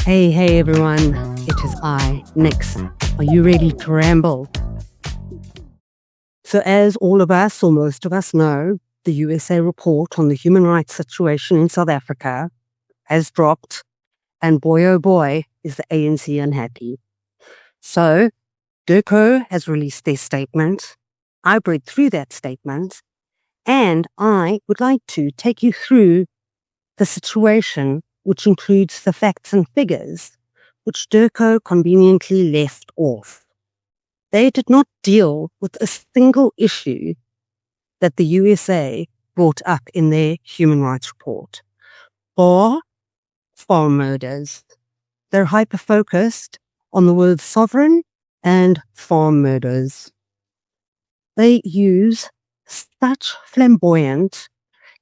Hey everyone, it is I, Nix. Are you ready to ramble? So as all of us, or most of us know, the USA report on the human rights situation in South Africa has dropped, and boy oh boy, is the ANC unhappy. So DIRCO has released their statement. I've read through that statement, and I would like to take you through the situation, which includes the facts and figures, which DIRCO conveniently left off. They did not deal with a single issue that the USA brought up in their human rights report, or farm murders. They're hyper-focused on the words sovereign and farm murders. They use such flamboyant,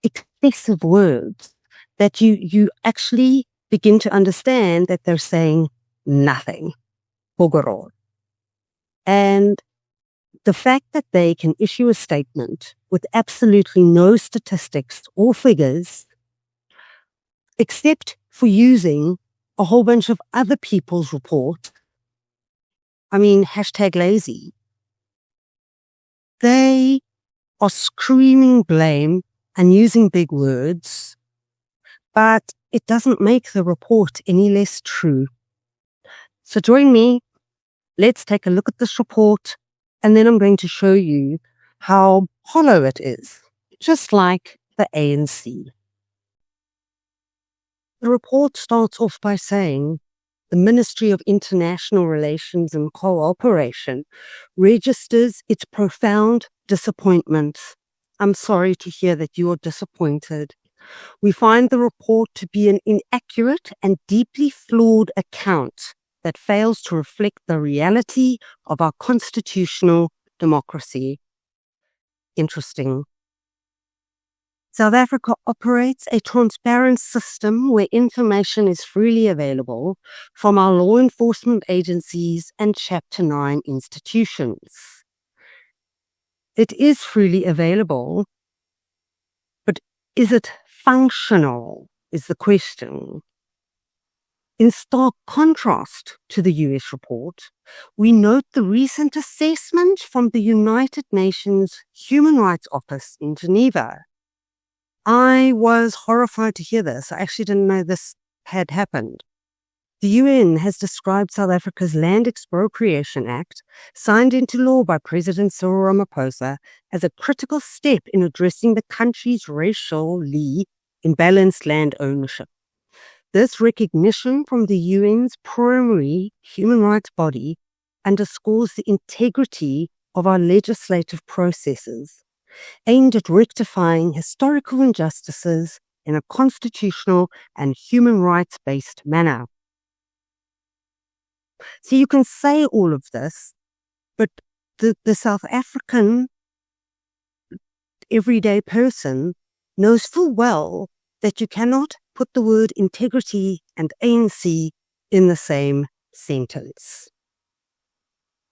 excessive words that you actually begin to understand that they're saying nothing. Pogoro. And the fact that they can issue a statement with absolutely no statistics or figures, except for using a whole bunch of other people's reports, #lazy. They are screaming blame and using big words, but it doesn't make the report any less true. So join me. Let's take a look at this report, and then I'm going to show you how hollow it is, just like the ANC. The report starts off by saying the Ministry of International Relations and Cooperation registers its profound disappointment. I'm sorry to hear that you are disappointed. We find the report to be an inaccurate and deeply flawed account that fails to reflect the reality of our constitutional democracy. Interesting. South Africa operates a transparent system where information is freely available from our law enforcement agencies and Chapter 9 institutions. It is freely available, but is it functional, is the question. In stark contrast to the US report, we note the recent assessment from the United Nations Human Rights Office in Geneva. I was horrified to hear this. I actually didn't know this had happened. The UN has described South Africa's Land Expropriation Act, signed into law by President Cyril Ramaphosa, as a critical step in addressing the country's racially imbalanced land ownership. This recognition from the UN's primary human rights body underscores the integrity of our legislative processes, aimed at rectifying historical injustices in a constitutional and human rights-based manner. So you can say all of this, but the South African everyday person knows full well that you cannot put the word integrity and ANC in the same sentence.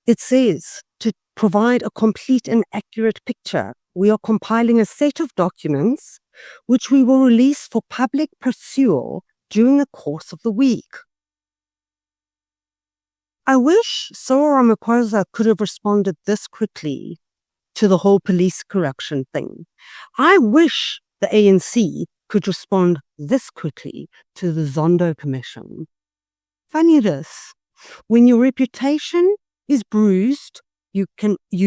It says, to provide a complete and accurate picture, we are compiling a set of documents which we will release for public perusal during the course of the week. I wish Cyril Ramaphosa could have responded this quickly to the whole police corruption thing. I wish the ANC could respond this quickly to the Zondo Commission. Funny this, when your reputation is bruised, you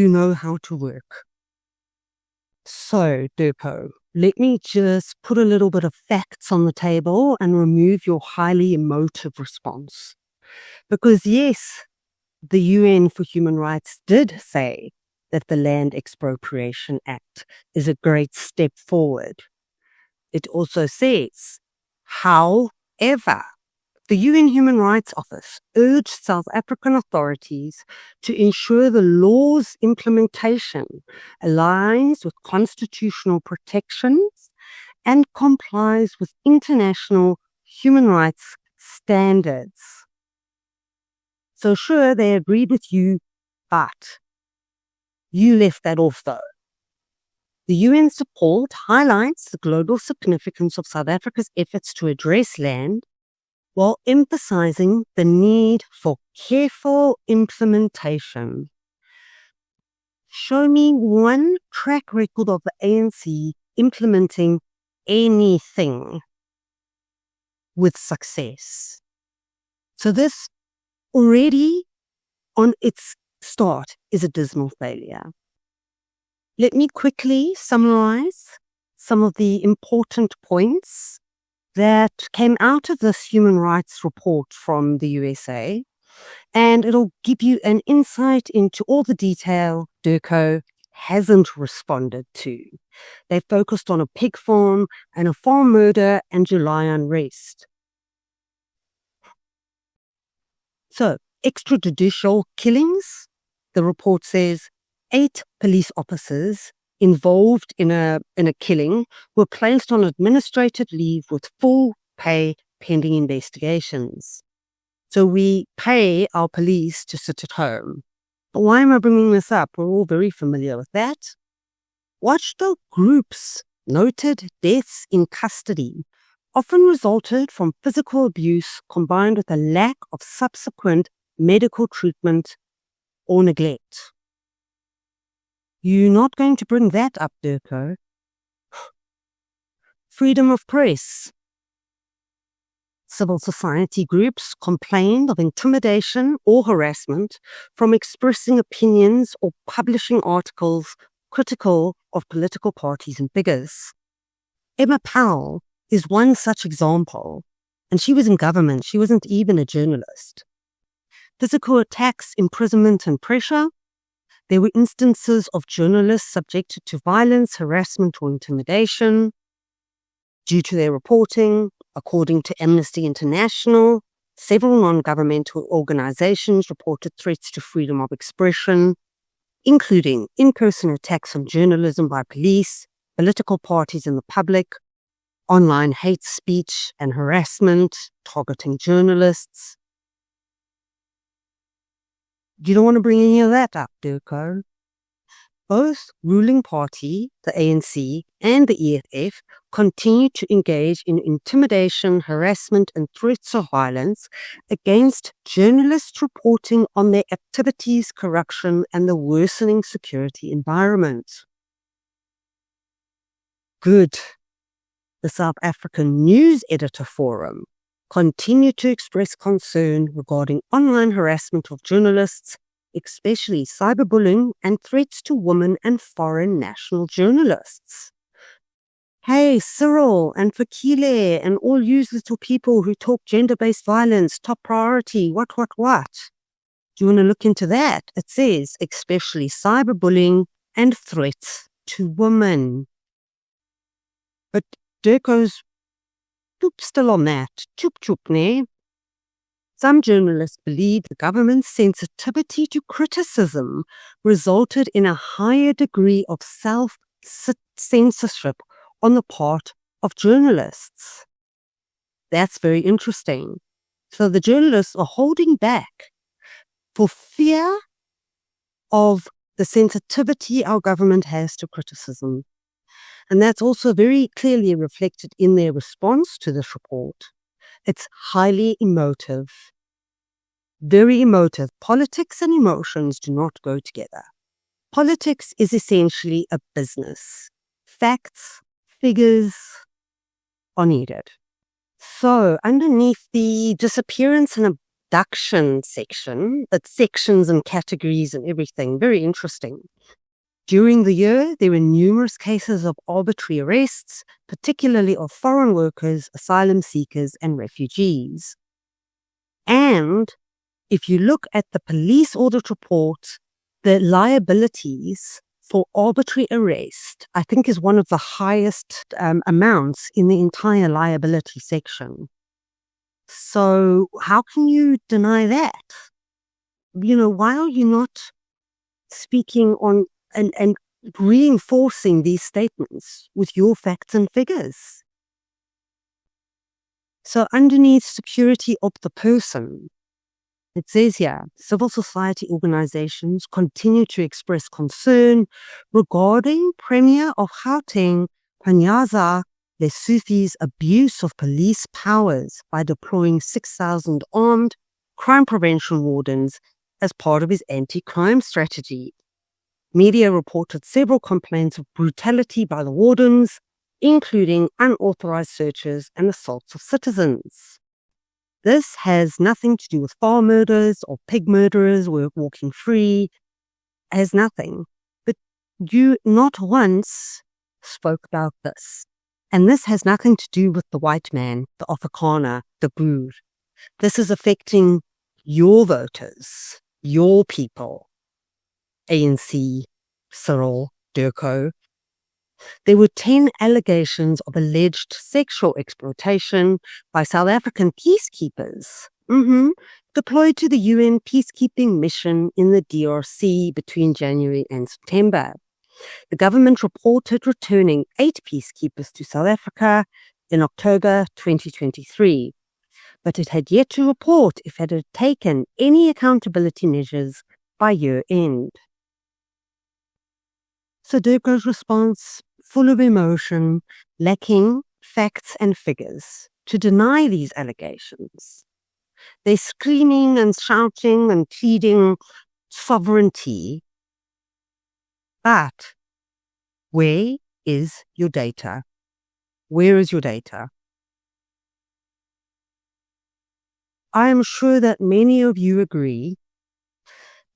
know how to work. So, DIRCO, let me just put a little bit of facts on the table and remove your highly emotive response. Because yes, the UN for Human Rights did say that the Land Expropriation Act is a great step forward. It also says, however, the UN Human Rights Office urged South African authorities to ensure the law's implementation aligns with constitutional protections and complies with international human rights standards. So sure, they agreed with you, but you left that off though. The UN support highlights the global significance of South Africa's efforts to address land, while emphasizing the need for careful implementation. Show me one track record of the ANC implementing anything with success. So this already on its start is a dismal failure. Let me quickly summarize some of the important points that came out of this human rights report from the USA, and it'll give you an insight into all the detail DIRCO hasn't responded to. They focused on a pig farm and a farm murder and July unrest. So, extrajudicial killings. The report says 8 police officers involved in a killing were placed on administrative leave with full pay pending investigations. So we pay our police to sit at home. But why am I bringing this up? We're all very familiar with that. Watchdog groups noted deaths in custody often resulted from physical abuse combined with a lack of subsequent medical treatment or neglect. You're not going to bring that up, DIRCO. Freedom of press. Civil society groups complained of intimidation or harassment from expressing opinions or publishing articles critical of political parties and figures. Emma Powell is one such example, and she was in government. She wasn't even a journalist. Physical attacks, imprisonment, and pressure. There were instances of journalists subjected to violence, harassment, or intimidation due to their reporting. According to Amnesty International, several non-governmental organizations reported threats to freedom of expression, including in-person attacks on journalism by police, political parties and the public, online hate speech and harassment targeting journalists. You don't want to bring any of that up, DIRCO. Both ruling party, the ANC, and the EFF continue to engage in intimidation, harassment, and threats of violence against journalists reporting on their activities, corruption, and the worsening security environment. Good. The South African News Editor Forum continued to express concern regarding online harassment of journalists, especially cyberbullying and threats to women and foreign national journalists. Hey, Cyril and Fakile and all you little people who talk gender-based violence, top priority, what? Do you want to look into that? It says, especially cyberbullying and threats to women. But DIRCO's still on that. Chup ne. Some journalists believe the government's sensitivity to criticism resulted in a higher degree of self-censorship on the part of journalists. That's very interesting. So the journalists are holding back for fear of the sensitivity our government has to criticism. And that's also very clearly reflected in their response to this report. It's highly emotive, very emotive. Politics and emotions do not go together. Politics is essentially a business. Facts, figures are needed. So underneath the disappearance and abduction section, it's sections and categories and everything, very interesting. During the year, there were numerous cases of arbitrary arrests, particularly of foreign workers, asylum seekers, and refugees. And if you look at the police audit report, the liabilities for arbitrary arrest, I think, is one of the highest amounts in the entire liability section. So how can you deny that? Why are you not speaking on and reinforcing these statements with your facts and figures? So underneath security of the person, it says here, civil society organizations continue to express concern regarding Premier of Gauteng, Panyaza Lesotho's abuse of police powers by deploying 6,000 armed crime prevention wardens as part of his anti-crime strategy. Media reported several complaints of brutality by the wardens, including unauthorized searches and assaults of citizens. This has nothing to do with farm murders or pig murderers walking free. It has nothing. But you not once spoke about this. And this has nothing to do with the white man, the Afrikaner, the Boer. This is affecting your voters, your people. ANC, Cyril, DIRCO. There were 10 allegations of alleged sexual exploitation by South African peacekeepers deployed to the UN peacekeeping mission in the DRC between January and September. The government reported returning 8 peacekeepers to South Africa in October 2023, but it had yet to report if it had taken any accountability measures by year end. So DIRCO's response, full of emotion, lacking facts and figures, to deny these allegations. They're screaming and shouting and pleading sovereignty. But where is your data? Where is your data? I am sure that many of you agree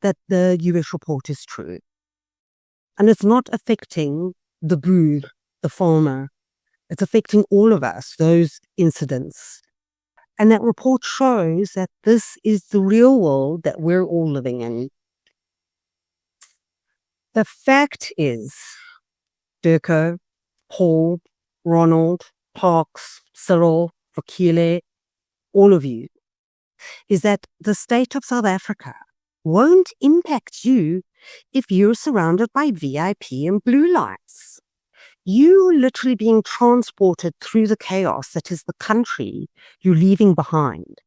that the US report is true. And it's not affecting the Boer, the farmer. It's affecting all of us, those incidents. And that report shows that this is the real world that we're all living in. The fact is, DIRCO, Paul, Ronald, Parks, Cyril, Vakile, all of you, is that the state of South Africa won't impact you if you're surrounded by VIP and blue lights. You're literally being transported through the chaos that is the country you're leaving behind.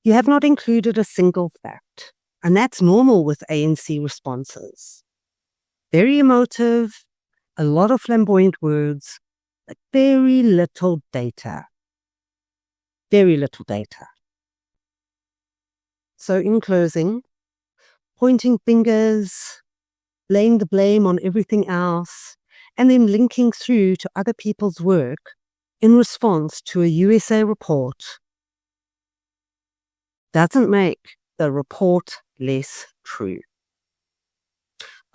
You have not included a single fact, and that's normal with ANC responses. Very emotive, a lot of flamboyant words, but very little data. Very little data. So in closing, pointing fingers, laying the blame on everything else, and then linking through to other people's work in response to a USA report doesn't make the report less true.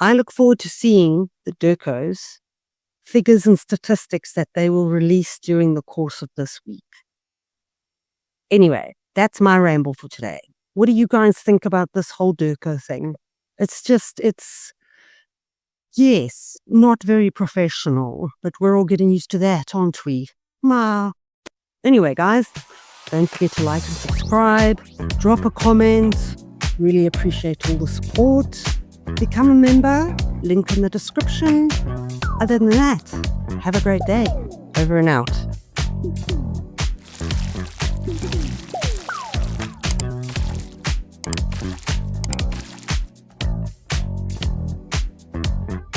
I look forward to seeing the DIRCO's figures and statistics that they will release during the course of this week. Anyway, that's my ramble for today. What do you guys think about this whole DIRCO thing? Yes, not very professional, but we're all getting used to that, aren't we? Anyway, guys, don't forget to like and subscribe, drop a comment. Really appreciate all the support. Become a member, link in the description. Other than that, have a great day. Over and out.